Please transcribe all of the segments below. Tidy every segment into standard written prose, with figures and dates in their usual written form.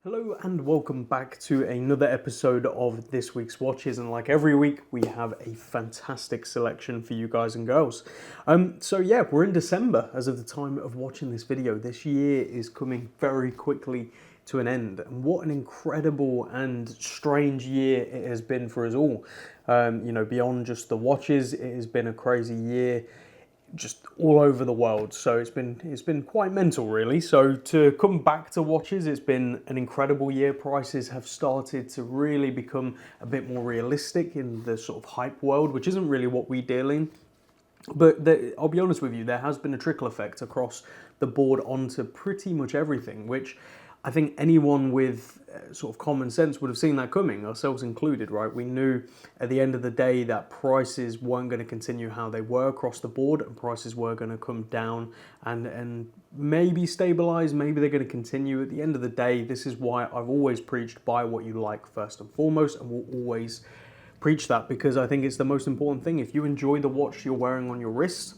Hello and welcome back to another episode of this week's watches, and like every week we have a fantastic selection for you guys and girls. So yeah, we're in December as of the time of watching this video. This year is coming very quickly to an end, and what an incredible and strange year it has been for us all. Beyond just the watches, it has been a crazy year just all over the world. So it's been quite mental, really. So to come back to watches, it's been an incredible year. Prices have started to really become a bit more realistic in the sort of hype world, which isn't really what we deal in. But I'll be honest with you, there has been a trickle effect across the board onto pretty much everything, which I think anyone with sort of common sense would have seen that coming, ourselves included, right? We knew at the end of the day that prices weren't going to continue how they were across the board, and prices were going to come down and maybe stabilize, maybe they're going to continue. At the end of the day, this is why I've always preached buy what you like first and foremost, and will always preach that, because I think it's the most important thing. If you enjoy the watch you're wearing on your wrist,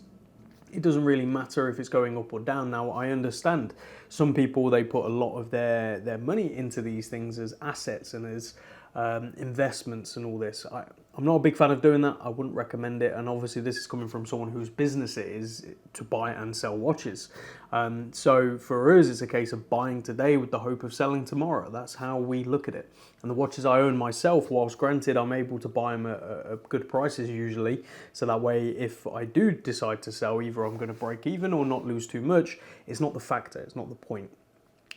it doesn't really matter if it's going up or down. Now, I understand some people, they put a lot of their money into these things as assets and as investments and all this. I'm not a big fan of doing that. I wouldn't recommend it. And obviously this is coming from someone whose business it is to buy and sell watches. So for us, it's a case of buying today with the hope of selling tomorrow. That's how we look at it. And the watches I own myself, whilst granted I'm able to buy them at good prices usually, so that way if I do decide to sell, either I'm going to break even or not lose too much, it's not the factor, it's not the point.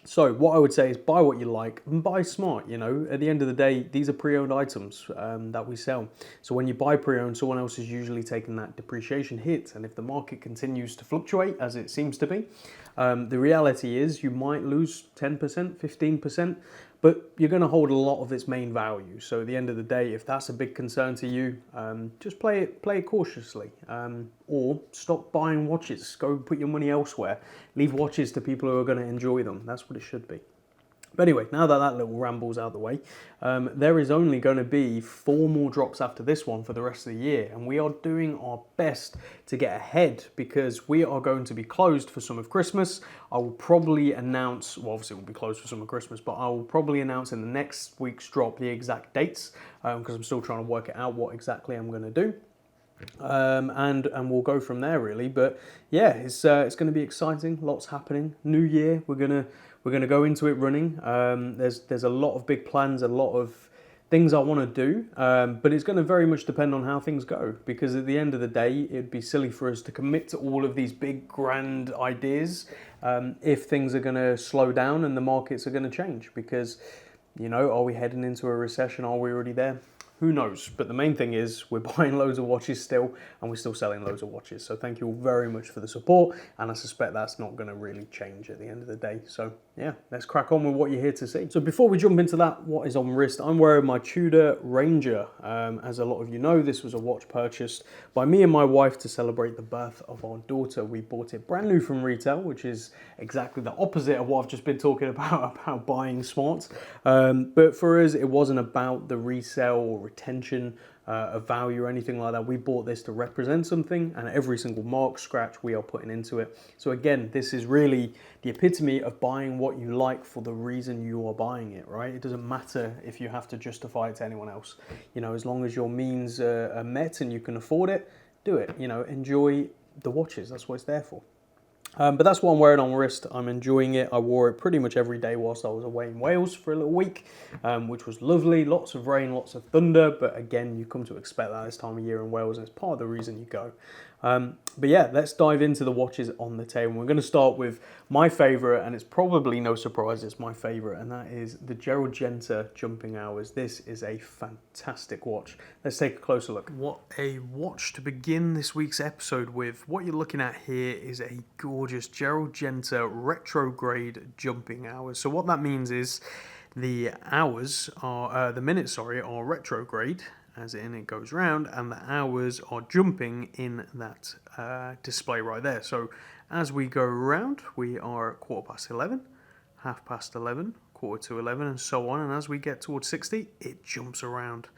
So what I would say is buy what you like and buy smart. At the end of the day, these are pre-owned items that we sell. So when you buy pre-owned, someone else is usually taking that depreciation hit. And if the market continues to fluctuate, as it seems to be, the reality is you might lose 10%, 15%, but you're going to hold a lot of its main value. So at the end of the day, if that's a big concern to you, just play it cautiously, or stop buying watches. Go put your money elsewhere. Leave watches to people who are going to enjoy them. That's what it should be. But anyway, now that little ramble's out of the way, there is only going to be 4 more drops after this one for the rest of the year. And we are doing our best to get ahead, because we are going to be closed for some of Christmas. I will probably announce, well, obviously we'll be closed for some of Christmas, but I will probably announce in the next week's drop the exact dates, because I'm still trying to work it out what exactly I'm going to do. And we'll go from there, really. But yeah, it's going to be exciting. Lots happening. New year, we're gonna go into it running. There's a lot of big plans, a lot of things I want to do, but it's going to very much depend on how things go. Because at the end of the day, it'd be silly for us to commit to all of these big grand ideas if things are going to slow down and the markets are going to change. Because are we heading into a recession? Are we already there? Who knows? But the main thing is we're buying loads of watches still, and we're still selling loads of watches. So thank you all very much for the support, and I suspect that's not going to really change at the end of the day. So yeah, let's crack on with what you're here to see. So before we jump into that, what is on wrist, I'm wearing my Tudor Ranger. As a lot of you know, this was a watch purchased by me and my wife to celebrate the birth of our daughter. We bought it brand new from retail, which is exactly the opposite of what I've just been talking about buying smart. But for us, it wasn't about the resale or retention of value or anything like that. We bought this to represent something, and every single mark, scratch we are putting into it. So again, this is really the epitome of buying what you like for the reason you are buying it, right? It doesn't matter if you have to justify it to anyone else. As long as your means are met and you can afford it, do it. Enjoy the watches. That's what it's there for. But that's what I'm wearing on wrist. I'm enjoying it. I wore it pretty much every day whilst I was away in Wales for a little week, which was lovely. Lots of rain, lots of thunder, but again, you come to expect that this time of year in Wales, and it's part of the reason you go. But yeah, let's dive into the watches on the table. We're going to start with my favourite, and it's probably no surprise it's my favourite, and that is the Gerald Genta Jumping Hours. This is a fantastic watch. Let's take a closer look. What a watch to begin this week's episode with. What you're looking at here is a gorgeous Gerald Genta retrograde Jumping Hours. So what that means is the minutes are retrograde, as in it goes round, and the hours are jumping in that display right there. So as we go around, we are at 11:15, 11:30, 11:45, and so on. And as we get towards 60, it jumps around,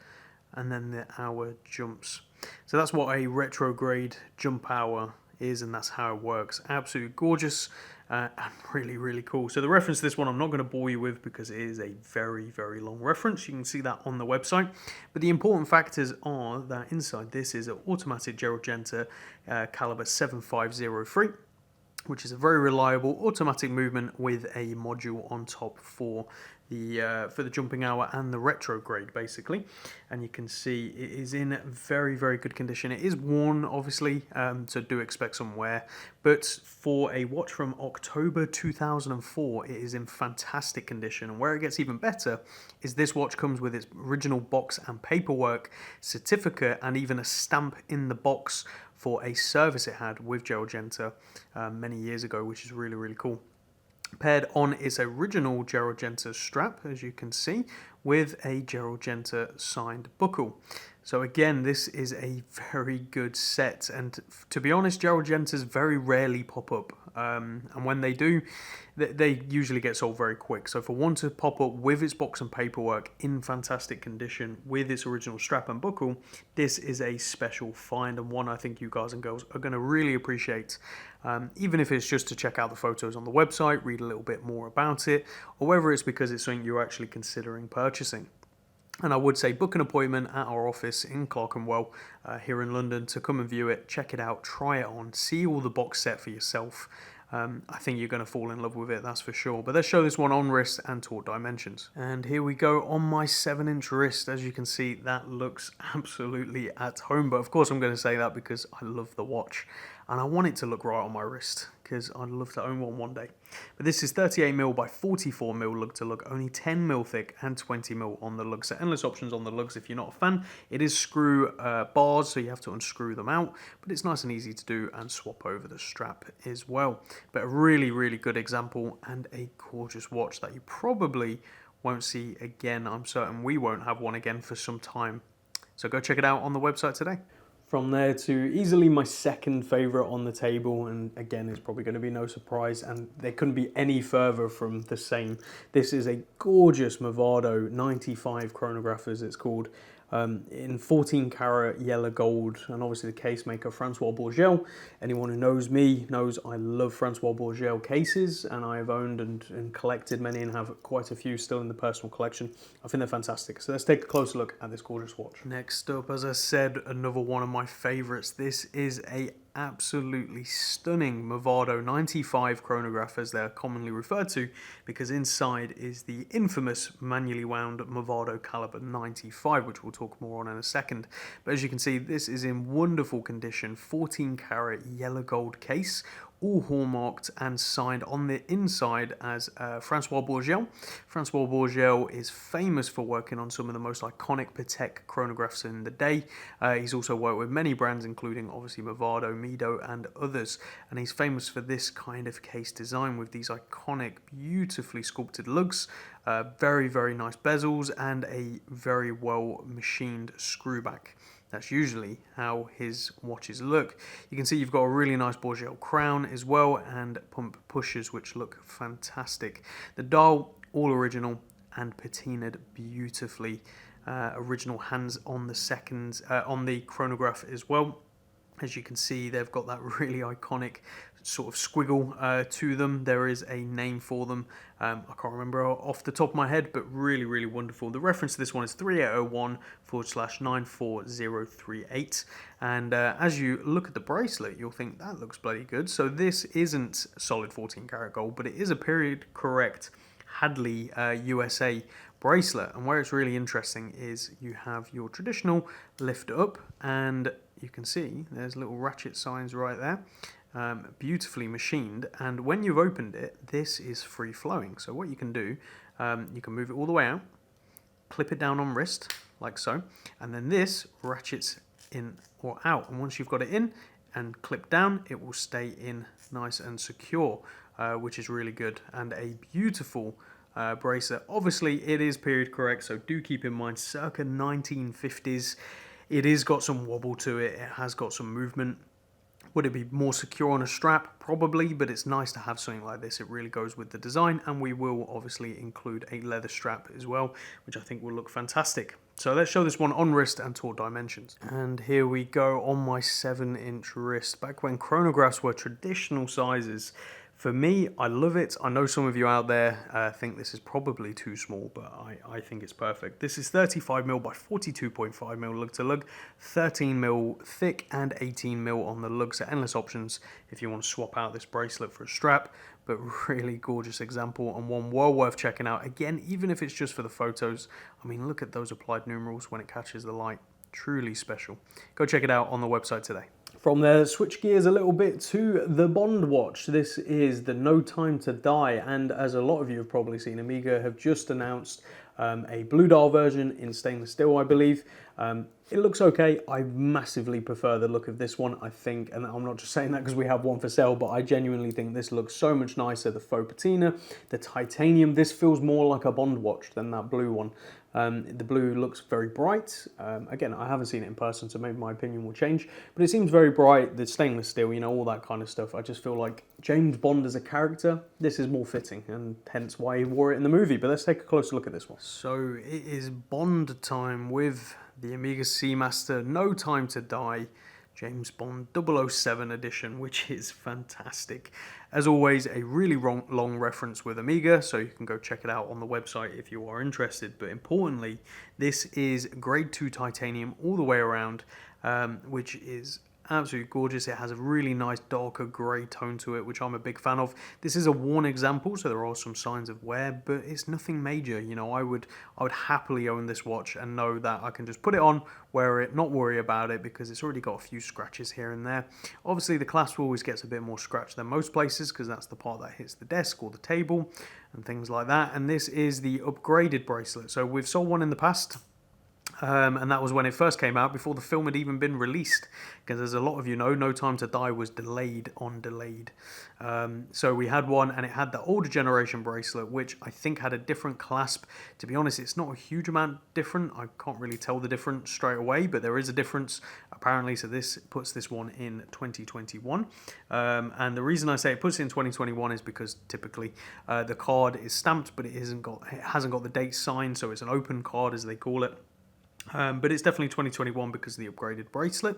and then the hour jumps. So that's what a retrograde jump hour is, and that's how it works. Absolutely gorgeous and really, really cool. So the reference to this one I'm not going to bore you with because it is a very, very long reference. You can see that on the website. But the important factors are that inside this is an automatic Gerald Genta caliber 7503, which is a very reliable automatic movement with a module on top for the jumping hour and the retrograde, basically. And you can see it is in very, very good condition. It is worn, obviously, so do expect some wear. But for a watch from October 2004, it is in fantastic condition. And where it gets even better is this watch comes with its original box and paperwork, certificate, and even a stamp in the box for a service it had with Gerald Genta many years ago, which is really, really cool. Paired on its original Gerald Genta strap, as you can see, with a Gerald Genta signed buckle. So again, this is a very good set, and to be honest, Gerald Gentas very rarely pop up, and when they do, they usually get sold very quick. So for one to pop up with its box and paperwork in fantastic condition with its original strap and buckle, this is a special find, and one I think you guys and girls are going to really appreciate, even if it's just to check out the photos on the website, read a little bit more about it, or whether it's because it's something you're actually considering purchasing. And I would say book an appointment at our office in Clerkenwell here in London to come and view it, check it out, try it on, see all the box set for yourself. I think you're going to fall in love with it, that's for sure. But let's show this one on wrist and taut dimensions. And here we go on my 7-inch wrist. As you can see, that looks absolutely at home. But of course I'm going to say that because I love the watch. And I want it to look right on my wrist because I'd love to own one day. But this is 38mm by 44mm lug to lug, only 10mm thick and 20mm on the lugs. So endless options on the lugs if you're not a fan. It is screw bars, so you have to unscrew them out, but it's nice and easy to do and swap over the strap as well. But a really, really good example and a gorgeous watch that you probably won't see again. I'm certain we won't have one again for some time. So go check it out on the website today. From there to easily my second favourite on the table, and again it's probably going to be no surprise, and they couldn't be any further from the same. This is a gorgeous Movado 95 chronograph, as it's called, in 14 karat yellow gold, and obviously the case maker Francois Bourgel. Anyone who knows me knows I love Francois Bourgel cases, and I have owned and collected many and have quite a few still in the personal collection. I think they're fantastic. So let's take a closer look at this gorgeous watch. Next up, as I said, another one of my favorites. This is a absolutely stunning Movado 95 chronograph, as they're commonly referred to, because inside is the infamous manually wound Movado caliber 95, which we'll talk more on in a second. But as you can see, this is in wonderful condition, 14 karat yellow gold case, all hallmarked and signed on the inside as Francois Bourgel. Francois Bourgel is famous for working on some of the most iconic Patek chronographs in the day. He's also worked with many brands, including obviously Movado, Mido, and others. And he's famous for this kind of case design with these iconic, beautifully sculpted lugs, very, very nice bezels, and a very well machined screw back. That's usually how his watches look. You can see you've got a really nice Bourgel crown as well, and pump pushers which look fantastic. The dial, all original and patinaed beautifully. Original hands on the on the chronograph as well. As you can see, they've got that really iconic sort of squiggle to them. There is a name for them. I can't remember off the top of my head, but really, really wonderful. The reference to this one is 3801/94038. And as you look at the bracelet, you'll think that looks bloody good. So this isn't solid 14 karat gold, but it is a period correct Hadley USA bracelet. And where it's really interesting is you have your traditional lift up, and you can see there's little ratchet signs right there. Beautifully machined, and when you've opened it, this is free flowing. So what you can do, you can move it all the way out, clip it down on wrist like so, and then this ratchets in or out, and once you've got it in and clipped down, it will stay in nice and secure, which is really good. And a beautiful bracelet. Obviously it is period correct, so do keep in mind circa 1950s. It has got some wobble to it, it has got some movement, Would it be more secure on a strap? Probably, but it's nice to have something like this. It really goes with the design, and we will obviously include a leather strap as well, which I think will look fantastic. So let's show this one on wrist and taut dimensions. And here we go on my 7-inch wrist. Back when chronographs were traditional sizes, for me, I love it. I know some of you out there think this is probably too small, but I think it's perfect. This is 35mm by 42.5mm lug to lug, 13mm thick and 18mm on the lug, so endless options if you want to swap out this bracelet for a strap. But really gorgeous example and one well worth checking out. Again, even if it's just for the photos, I mean, look at those applied numerals when it catches the light. Truly special. Go check it out on the website today. From there, switch gears a little bit to the Bond watch. This is the No Time to Die, and as a lot of you have probably seen, Omega have just announced a blue dial version in stainless steel, I believe. It looks okay. I massively prefer the look of this one, I think, and I'm not just saying that because we have one for sale, but I genuinely think this looks so much nicer. The faux patina, the titanium, this feels more like a Bond watch than that blue one. The blue looks very bright. Again, I haven't seen it in person, so maybe my opinion will change, but it seems very bright. The stainless steel, you know, all that kind of stuff. I just feel like James Bond as a character, this is more fitting, and hence why he wore it in the movie. But let's take a closer look at this one. So it is Bond time with the Omega Seamaster No Time to Die James Bond 007 edition, which is fantastic. As always, a really long reference with Omega, so you can go check it out on the website if you are interested. But importantly, this is grade 2 titanium all the way around, which is absolutely gorgeous. It has a really nice darker grey tone to it, which I'm a big fan of. This is a worn example, so there are some signs of wear, but it's nothing major. You know, I would happily own this watch and know that I can just put it on, wear it, not worry about it, because it's already got a few scratches here and there. Obviously, the clasp always gets a bit more scratch than most places, because that's the part that hits the desk or the table and things like that. And this is the upgraded bracelet. So we've sold one in the past. And that was when it first came out, before the film had even been released, because as a lot of you know, No Time to Die was delayed on delayed. So we had one, and it had the older generation bracelet, which I think had a different clasp. To be honest, it's not a huge amount different. I can't really tell the difference straight away, but there is a difference apparently. So this puts this one in 2021. And the reason I say it puts it in 2021 is because typically the card is stamped, but it hasn't got the date signed, so it's an open card as they call it. But it's definitely 2021 because of the upgraded bracelet.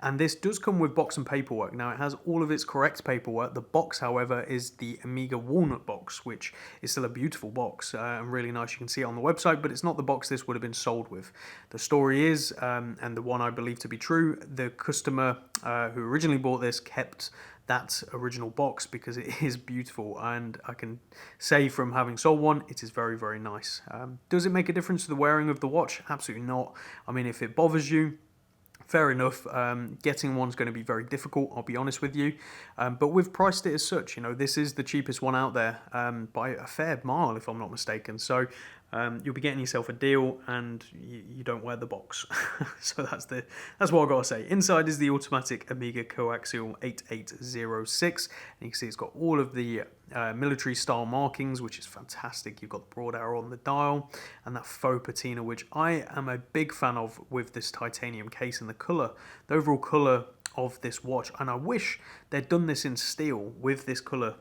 And this does come with box and paperwork. Now, it has all of its correct paperwork. The box, however, is the Omega Walnut box, which is still a beautiful box and really nice. You can see it on the website, but it's not the box this would have been sold with. The story is, and the one I believe to be true, the customer who originally bought this kept that original box because it is beautiful, and I can say from having sold one, it is very, very nice. Does it make a difference to the wearing of the watch? Absolutely not. I mean, if it bothers you, fair enough. Getting one's going to be very difficult, I'll be honest with you. But we've priced it as such. You know, this is the cheapest one out there by a fair mile, if I'm not mistaken. So you'll be getting yourself a deal, and you don't wear the box. So that's what I've got to say. Inside is the automatic Omega Coaxial 8806, and you can see it's got all of the military style markings, which is fantastic. You've got the broad arrow on the dial and that faux patina, which I am a big fan of with this titanium case, and the colour, the overall colour of this watch. And I wish they'd done this in steel with this colour.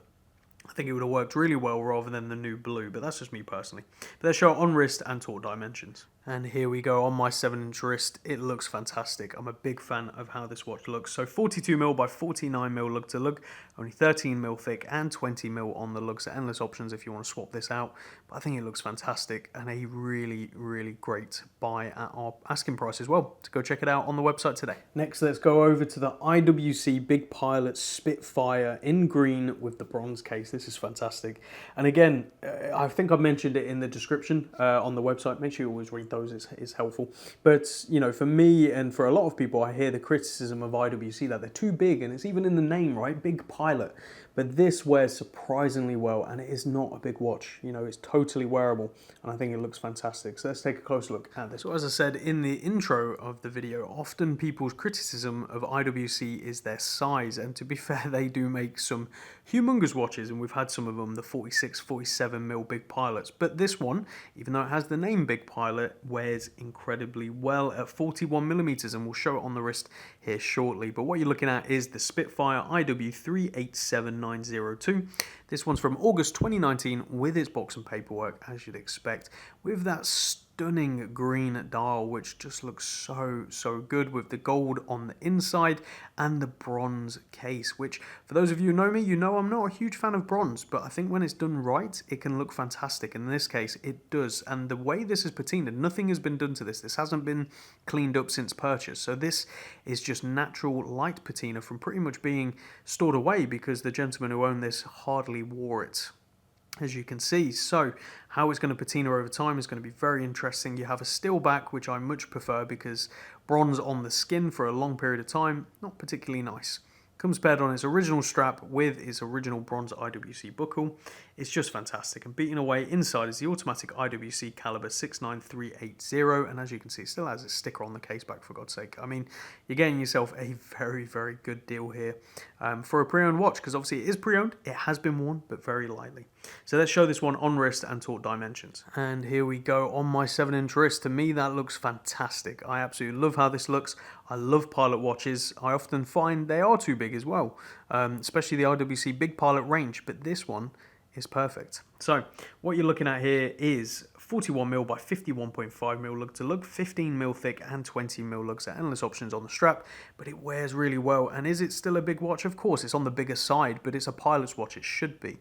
I think it would have worked really well rather than the new blue, but that's just me personally. But let's show it on wrist and taut dimensions. And here we go on my 7-inch wrist. It looks fantastic. I'm a big fan of how this watch looks. So 42mm by 49mm lug to lug, only 13mm thick and 20mm on the lug, so endless options if you want to swap this out. But I think it looks fantastic and a really, really great buy at our asking price as well. So go check it out on the website today. Next, let's go over to the IWC Big Pilot Spitfire in green with the bronze case. This is fantastic. And again, I think I mentioned it in the description on the website. Make sure you always read those. Is helpful. But, you know, for me and for a lot of people, I hear the criticism of IWC that they're too big, and it's even in the name, right? Big Pilot. but this wears surprisingly well, and it is not a big watch. You know, it's totally wearable, and I think it looks fantastic. So let's take a closer look at this. So as I said in the intro of the video, often people's criticism of IWC is their size, and to be fair, they do make some humongous watches, and we've had some of them, the 46, 47mm Big Pilots, but this one, even though it has the name Big Pilot, wears incredibly well at 41mm, and we'll show it on the wrist here shortly. But what you're looking at is the Spitfire IW387902. This one's from August 2019 with its box and paperwork, as you'd expect, with that stunning green dial, which just looks so good, with the gold on the inside and the bronze case, which for those of you who know me, you know I'm not a huge fan of bronze, but I think when it's done right, it can look fantastic. In this case, it does. And the way this is patinaed, nothing has been done to this. This hasn't been cleaned up since purchase. So this is just natural light patina from pretty much being stored away, because the gentleman who owned this hardly wore it, as you can see. So how it's going to patina over time is going to be very interesting. You have a steel back, which I much prefer, because bronze on the skin for a long period of time, not particularly nice. Comes paired on its original strap with its original bronze IWC buckle. It's just fantastic, and beating away inside is the automatic IWC caliber 69380, and as you can see, it still has a sticker on the case back, for God's sake. I mean, you're getting yourself a very good deal here for a pre-owned watch, because obviously it is pre-owned, it has been worn, but very lightly. So let's show this one on wrist and talk dimensions. And here we go on my 7-inch wrist. To me, that looks fantastic. I absolutely love how this looks. I love Pilot watches. I often find they are too big as well, especially the IWC Big Pilot range, but this one is perfect. So what you're looking at here is 41mm by 51.5mm lug to lug, 15mm thick and 20mm lugs. At endless options on the strap, but it wears really well. And is it still a big watch? Of course, it's on the bigger side, but it's a Pilot's watch. It should be.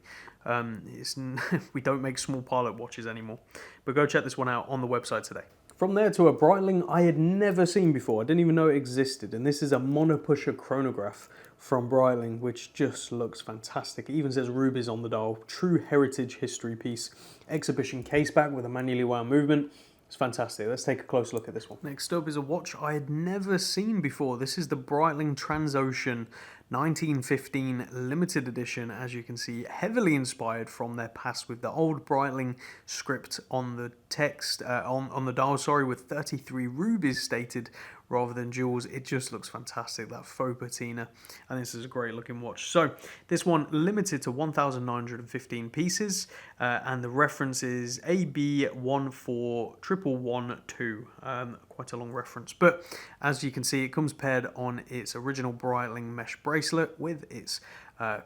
We don't make small Pilot watches anymore. But go check this one out on the website today. From there to a Breitling I had never seen before. I didn't even know it existed. And this is a monopusher chronograph from Breitling, which just looks fantastic. It even says rubies on the dial. True heritage history piece. Exhibition caseback with a manually wound movement. It's fantastic. Let's take a close look at this one. Next up is a watch I had never seen before. This is the Breitling Transocean 1915 limited edition, as you can see, heavily inspired from their past, with the old Breitling script on the text, on the dial, sorry, with 33 rubies stated rather than jewels. It just looks fantastic, that faux patina, and this is a great looking watch. So this one limited to 1,915 pieces, and the reference is AB14112. Quite a long reference, but as you can see, it comes paired on its original Breitling mesh bracelet with its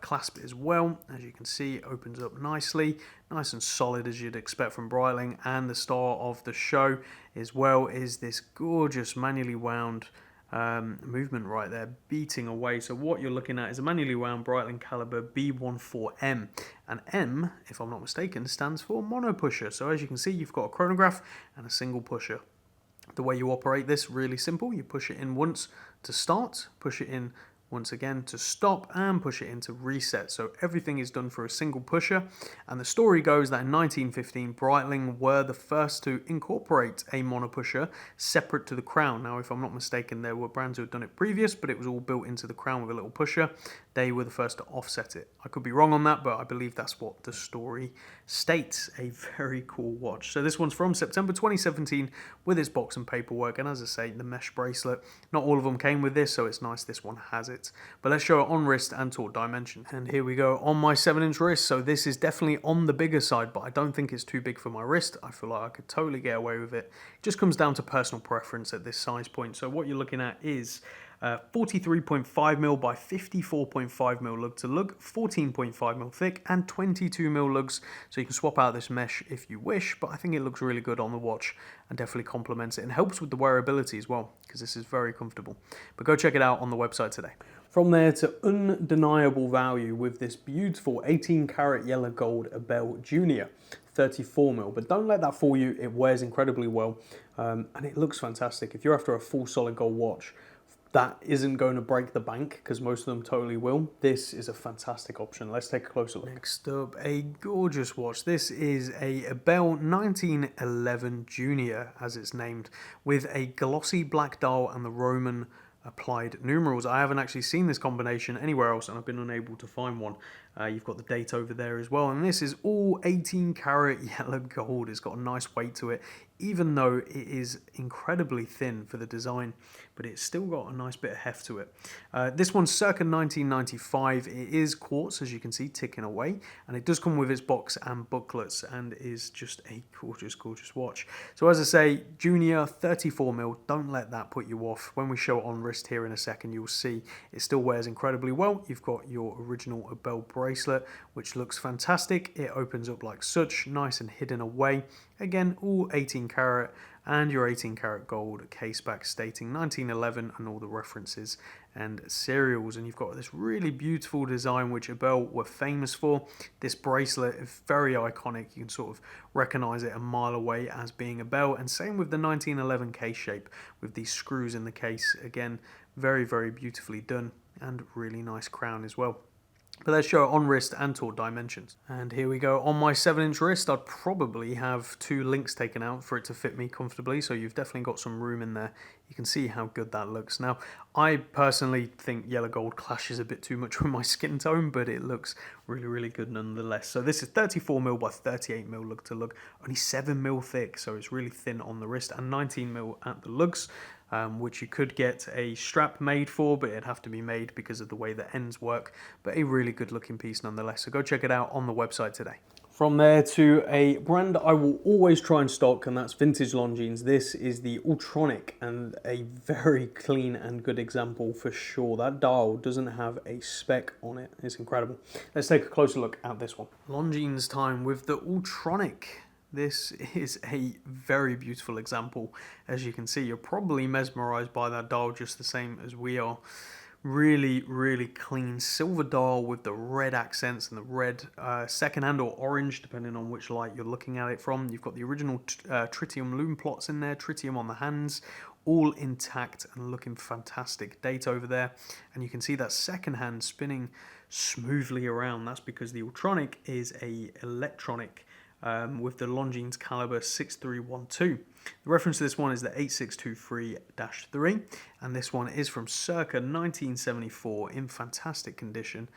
clasp as well. As you can see, it opens up nicely, nice and solid as you'd expect from Breitling, and the star of the show as well is this gorgeous manually wound movement right there, beating away. So what you're looking at is a manually wound Breitling caliber B14M, and M, if I'm not mistaken, stands for monopusher. So as you can see, you've got a chronograph and a single pusher. The way you operate this, really simple. You push it in once to start, push it in once again to stop, and push it in to reset. So everything is done for a single pusher. And the story goes that in 1915, Breitling were the first to incorporate a monopusher separate to the crown. Now, if I'm not mistaken, there were brands who had done it previous, but it was all built into the crown with a little pusher. They were the first to offset it. I could be wrong on that, but I believe that's what the story states. A very cool watch. So this one's from September 2017 with its box and paperwork. And as I say, the mesh bracelet, not all of them came with this, so it's nice this one has it. But let's show it on wrist and talk dimension. And here we go on my 7-inch wrist. So this is definitely on the bigger side, but I don't think it's too big for my wrist. I feel like I could totally get away with it. It just comes down to personal preference at this size point. So what you're looking at is 43.5mm by 54.5mm lug to lug, 14.5mm thick, and 22mm lugs. So you can swap out this mesh if you wish, but I think it looks really good on the watch and definitely complements it and helps with the wearability as well, because this is very comfortable. But go check it out on the website today. From there to undeniable value with this beautiful 18 karat yellow gold Abel Junior 34mm, but don't let that fool you. It wears incredibly well, and it looks fantastic. If you're after a full solid gold watch that isn't going to break the bank, because most of them totally will, this is a fantastic option. Let's take a closer look. Next up, a gorgeous watch. This is a Abel 1911 Junior, as it's named, with a glossy black dial and the Roman applied numerals. I haven't actually seen this combination anywhere else, and I've been unable to find one. You've got the date over there as well, and this is all 18 karat yellow gold. It's got a nice weight to it, even though it is incredibly thin for the design, but it's still got a nice bit of heft to it. This one's circa 1995. It is quartz, as you can see, ticking away, and it does come with its box and booklets, and is just a gorgeous, gorgeous watch. So as I say, Junior 34mm, don't let that put you off. When we show it on wrist here in a second, you'll see it still wears incredibly well. You've got your original bell bracelet, which looks fantastic. It opens up like such, nice and hidden away. Again, all 18 karat, and your 18 karat gold case back stating 1911 and all the references and serials. And you've got this really beautiful design which Abel were famous for. This bracelet is very iconic. You can sort of recognize it a mile away as being Abel, and same with the 1911 case shape with these screws in the case. Again, very, very beautifully done, and really nice crown as well. But let's show it on wrist and taught dimensions. And here we go. On my 7-inch wrist, I'd probably have 2 links taken out for it to fit me comfortably, so you've definitely got some room in there. You can see how good that looks. Now, I personally think yellow gold clashes a bit too much with my skin tone, but it looks really, really good nonetheless. So this is 34mm by 38mm lug to lug, only 7mm thick, so it's really thin on the wrist, and 19mm at the lugs. Which you could get a strap made for, but it'd have to be made because of the way the ends work. But a really good looking piece nonetheless, so go check it out on the website today. From there to a brand I will always try and stock, and that's vintage Longines. This is the Ultronic, and a very clean and good example for sure. That dial doesn't have a speck on it. It's incredible. Let's take a closer look at this one. Longines time with the Ultronic. This is a very beautiful example. As you can see, you're probably mesmerized by that dial just the same as we are. Really, really clean silver dial with the red accents and the red second-hand or orange, depending on which light you're looking at it from. You've got the original tritium lume plots in there, tritium on the hands, all intact and looking fantastic. Date over there, and you can see that second hand spinning smoothly around. That's because the Ultronic is a electronic with the Longines caliber 6312. The reference to this one is the 8623-3, and this one is from circa 1974 in fantastic condition.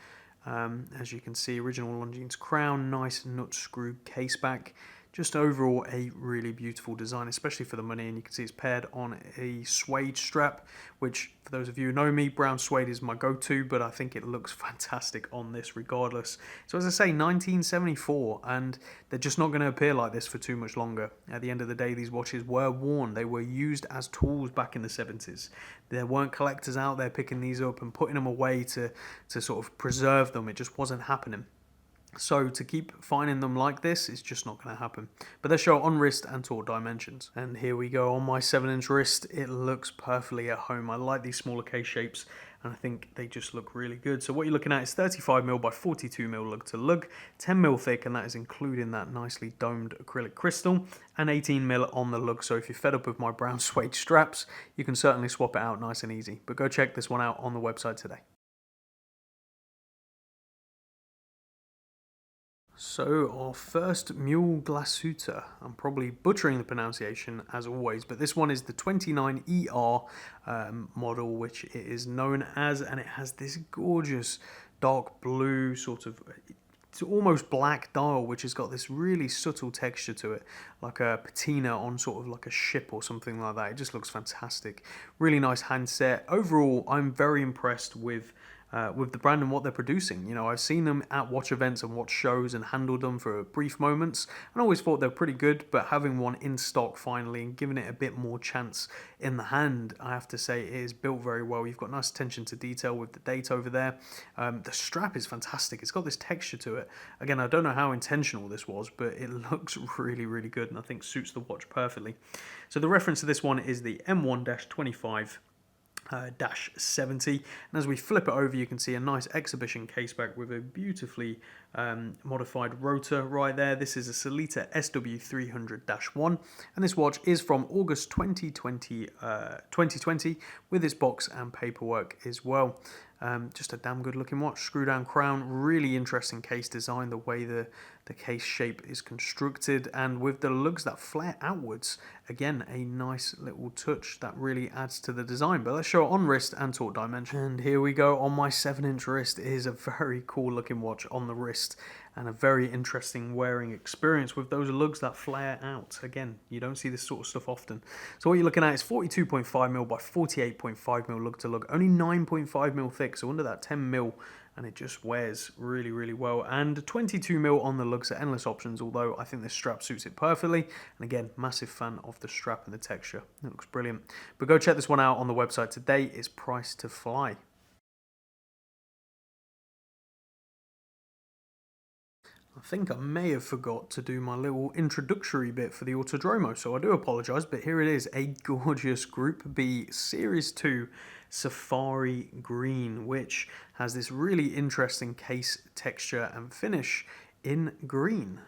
As you can see, original Longines crown, nice nut screw case back. Just overall a really beautiful design, especially for the money, and you can see it's paired on a suede strap, which for those of you who know me, brown suede is my go-to, but I think it looks fantastic on this regardless. So as I say, 1974, and they're just not going to appear like this for too much longer. At the end of the day, these watches were worn. They were used as tools back in the 70s. There weren't collectors out there picking these up and putting them away to sort of preserve them. It just wasn't happening. So to keep finding them like this is just not going to happen. But they show on wrist and taught dimensions. And here we go on my 7-inch wrist. It looks perfectly at home. I like these smaller case shapes, and I think they just look really good. So what you're looking at is 35mm by 42mm lug to lug, 10mm thick, and that is including that nicely domed acrylic crystal, and 18mm on the lug. So if you're fed up with my brown suede straps, you can certainly swap it out nice and easy. But go check this one out on the website today. So our first Mule Glasuta, I'm probably butchering the pronunciation as always, but this one is the 29ER model, which it is known as, and it has this gorgeous dark blue sort of, it's almost black dial, which has got this really subtle texture to it, like a patina on sort of like a ship or something like that. It just looks fantastic. Really nice handset. Overall, I'm very impressed with the brand and what they're producing. You know, I've seen them at watch events and watch shows and handled them for brief moments, and I always thought they're pretty good, but having one in stock finally and giving it a bit more chance in the hand, I have to say it is built very well. You've got nice attention to detail with the date over there. The strap is fantastic. It's got this texture to it. Again, I don't know how intentional this was, but it looks really, really good, and I think suits the watch perfectly. So the reference to this one is the M1-25 -70, and as we flip it over, you can see a nice exhibition case back with a beautifully modified rotor right there. This is a Sellita SW300-1, and this watch is from August 2020 with its box and paperwork as well. Just a damn good looking watch. Screw down crown, really interesting case design, the way the case shape is constructed, and with the lugs that flare outwards, again a nice little touch that really adds to the design. But let's show it on wrist and talk dimension. And here we go on my 7-inch wrist. It is a very cool looking watch on the wrist and a very interesting wearing experience with those lugs that flare out. Again, you don't see this sort of stuff often. So what you're looking at is 42.5mm by 48.5mm lug to lug, only 9.5mm thick, so under that 10mm, and it just wears really, really well. And 22mm on the lugs are endless options, although I think this strap suits it perfectly. And again, massive fan of the strap and the texture. It looks brilliant. But go check this one out on the website today. It's priced to fly. I think I may have forgot to do my little introductory bit for the Autodromo, so I do apologise, but here it is, a gorgeous Group B Series 2 Safari Green, which has this really interesting case texture and finish in green.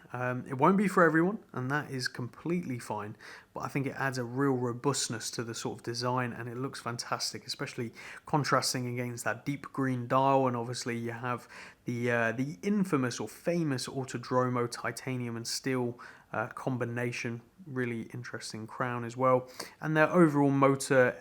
It won't be for everyone, and that is completely fine, but I think it adds a real robustness to the sort of design, and it looks fantastic, especially contrasting against that deep green dial. And obviously you have the infamous or famous Autodromo titanium and steel combination. Really interesting crown as well, and their overall motor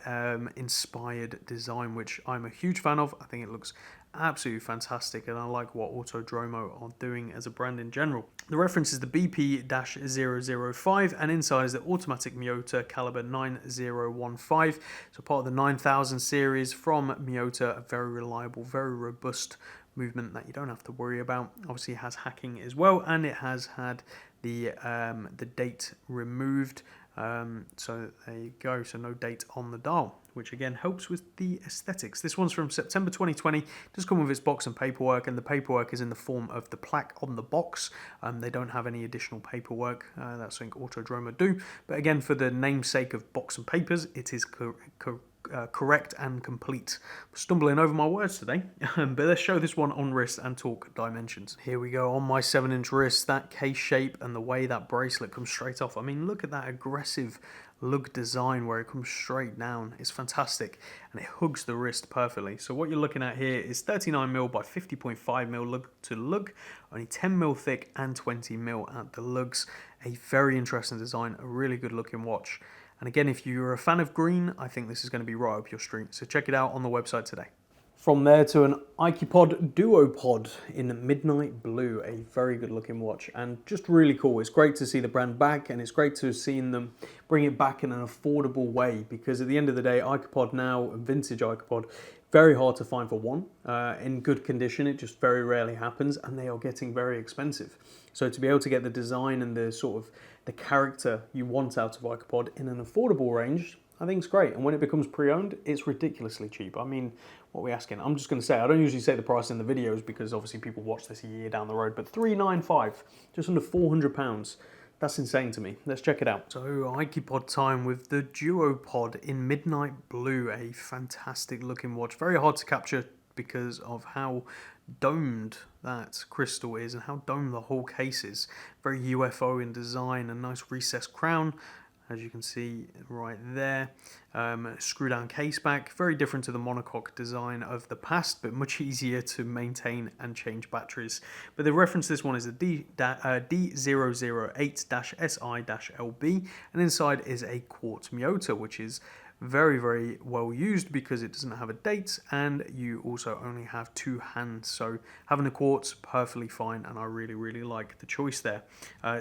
inspired design, which I'm a huge fan of. I think it looks absolutely fantastic, and I like what Autodromo are doing as a brand in general. The reference is the BP-005, and inside is the automatic Miyota caliber 9015, so part of the 9000 series from Miyota. A very reliable, very robust movement that you don't have to worry about. Obviously it has hacking as well, and it has had the date removed, so there you go, so no date on the dial, which again helps with the aesthetics. This one's from September 2020, does come with its box and paperwork, and the paperwork is in the form of the plaque on the box. They don't have any additional paperwork, that's something Autodromo do, but again, for the namesake of box and papers, it is correct and complete. I'm stumbling over my words today, but let's show this one on wrist and talk dimensions. Here we go on my 7-inch wrist. That case shape and the way that bracelet comes straight off. I mean, look at that aggressive lug design where it comes straight down. It's fantastic, and it hugs the wrist perfectly. So what you're looking at here is 39mm by 50.5mm lug to lug, only 10mm thick and 20mm at the lugs. A very interesting design, a really good looking watch. And again, if you're a fan of green, I think this is going to be right up your street. So check it out on the website today. From there to an Ikepod Duopod in midnight blue, a very good looking watch and just really cool. It's great to see the brand back, and it's great to have seen them bring it back in an affordable way, because at the end of the day, Ikepod now, vintage Ikepod, very hard to find for one. In good condition, it just very rarely happens, and they are getting very expensive. So to be able to get the design and the sort of the character you want out of Ikepod in an affordable range, I think it's great. And when it becomes pre-owned, it's ridiculously cheap. I mean, what are we asking? I'm just going to say, I don't usually say the price in the videos because obviously people watch this a year down the road, but $395, just under £400. That's insane to me. Let's check it out. So Ikepod time with the Duopod in midnight blue, a fantastic looking watch. Very hard to capture because of how domed that crystal is and how domed the whole case is. Very UFO in design, a nice recessed crown, as you can see right there. Screw down case back, very different to the monocoque design of the past, but much easier to maintain and change batteries. But the reference to this one is the D008-SI-LB, and inside is a quartz Miyota, which is very, very well used because it doesn't have a date, and you also only have two hands, so having a quartz, perfectly fine, and I really, really like the choice there.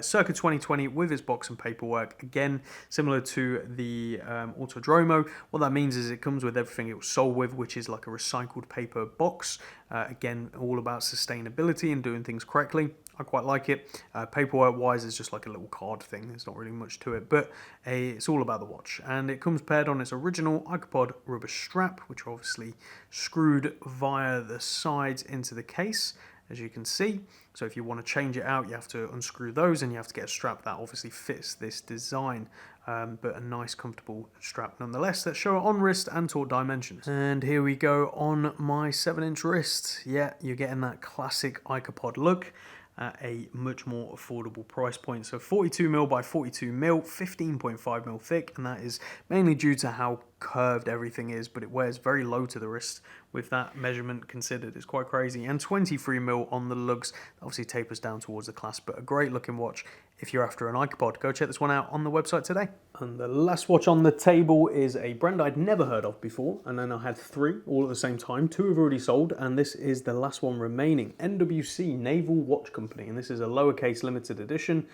Circa 2020 with its box and paperwork, again similar to the Autodromo. What that means is it comes with everything it was sold with, which is like a recycled paper box. Again, all about sustainability and doing things correctly. I quite like it. Paperwork wise, it's just like a little card thing. There's not really much to it, but it's all about the watch. And it comes paired on its original Ikepod rubber strap, which are obviously screwed via the sides into the case, as you can see. So if you want to change it out, you have to unscrew those and you have to get a strap that obviously fits this design. But a nice comfortable strap nonetheless. Let's show it on wrist and taut dimensions. And here we go on my 7-inch wrist. Yeah, you're getting that classic Icopod look at a much more affordable price point. So 42mm by 42mm, 15.5mm thick, and that is mainly due to how curved everything is, but it wears very low to the wrist with that measurement considered. It's quite crazy. And 23mm on the lugs, obviously tapers down towards the clasp, but a great looking watch if you're after an Icopod. Go check this one out on the website today. And the last watch on the table is a brand I'd never heard of before, and then I had 3 all at the same time. 2 have already sold, and this is the last one remaining. NWC Naval Watch Company, and this is a lowercase limited edition.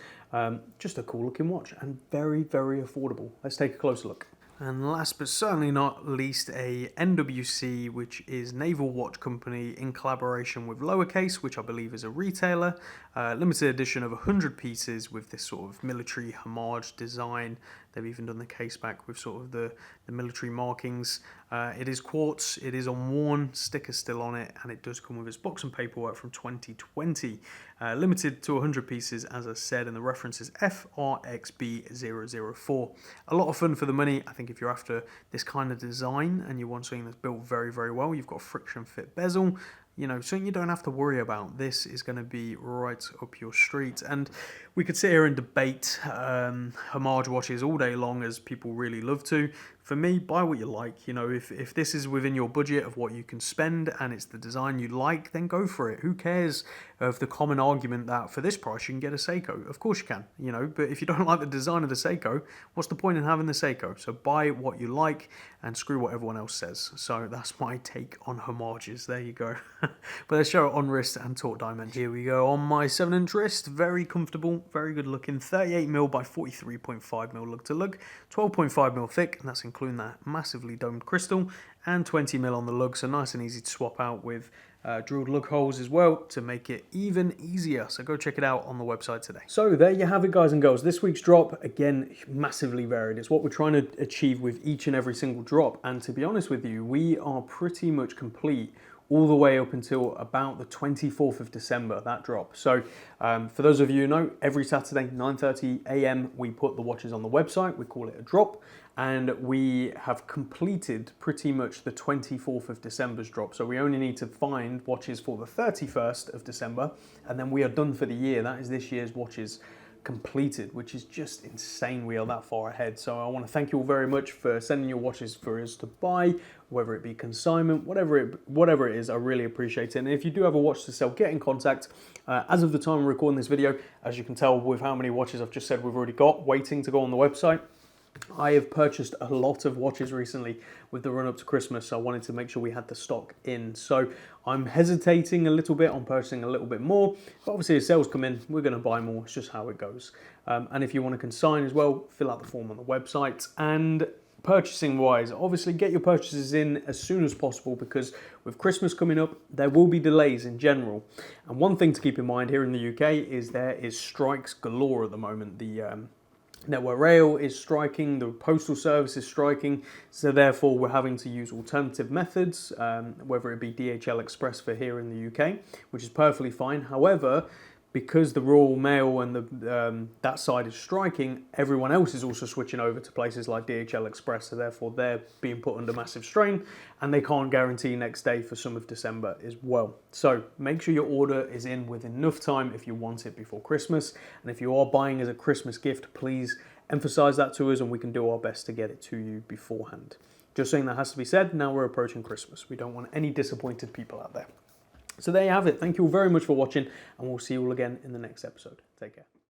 Just a cool looking watch and very, very affordable. Let's take a closer look. And last but certainly not least, a NWC, which is Naval Watch Company in collaboration with Lowercase, which I believe is a retailer. Limited edition of 100 pieces with this sort of military homage design. They've even done the case back with sort of the military markings. It is quartz, it is unworn, sticker still on it, and it does come with its box and paperwork from 2020. Limited to 100 pieces, as I said, and the reference is FRXB004. A lot of fun for the money. I think if you're after this kind of design and you want something that's built very, very well, you've got a friction fit bezel, you know, something you don't have to worry about. This is going to be right up your street. And we could sit here and debate homage watches all day long, as people really love to. For me, buy what you like. You know, if this is within your budget of what you can spend and it's the design you like, then go for it. Who cares of the common argument that for this price you can get a Seiko? Of course you can, you know, but if you don't like the design of the Seiko, what's the point in having the Seiko? So buy what you like and screw what everyone else says. So that's my take on homages. There you go. But let's show it on wrist and taut dimension. Here we go on my 7-inch wrist. Very comfortable, very good looking. 38mm by 43.5mm lug to lug, 12.5mm thick, and that's including that massively domed crystal, and 20mm on the lug, so nice and easy to swap out with drilled lug holes as well to make it even easier. So go check it out on the website today. So there you have it, guys and girls. This week's drop, again, massively varied. It's what we're trying to achieve with each and every single drop, and to be honest with you, we are pretty much complete all the way up until about the 24th of December, that drop. So for those of you who know, every Saturday, 9:30 AM, we put the watches on the website. We call it a drop. And we have completed pretty much the 24th of December's drop. So we only need to find watches for the 31st of December, and then we are done for the year. That is this year's watches completed, which is just insane we are that far ahead. So I want to thank you all very much for sending your watches for us to buy, whether it be consignment, whatever it is. I really appreciate it. And if you do have a watch to sell, get in contact. As of the time of recording this video, as you can tell with how many watches I've just said we've already got waiting to go on the website, I have purchased a lot of watches recently with the run up to Christmas, so I wanted to make sure we had the stock in. So I'm hesitating a little bit on purchasing a little bit more, but obviously as sales come in, we're going to buy more. It's just how it goes. And if you want to consign as well, fill out the form on the website. And purchasing wise, obviously get your purchases in as soon as possible, because with Christmas coming up, there will be delays in general. And one thing to keep in mind here in the UK is there is strikes galore at the moment. The Network Rail is striking, the Postal Service is striking, so therefore we're having to use alternative methods, whether it be DHL Express for here in the UK, which is perfectly fine. However, because the Royal Mail and that side is striking, everyone else is also switching over to places like DHL Express, so therefore they're being put under massive strain, and they can't guarantee next day for some of December as well. So make sure your order is in with enough time if you want it before Christmas, and if you are buying as a Christmas gift, please emphasize that to us and we can do our best to get it to you beforehand. Just saying that has to be said. Now we're approaching Christmas. We don't want any disappointed people out there. So there you have it. Thank you all very much for watching, and we'll see you all again in the next episode. Take care.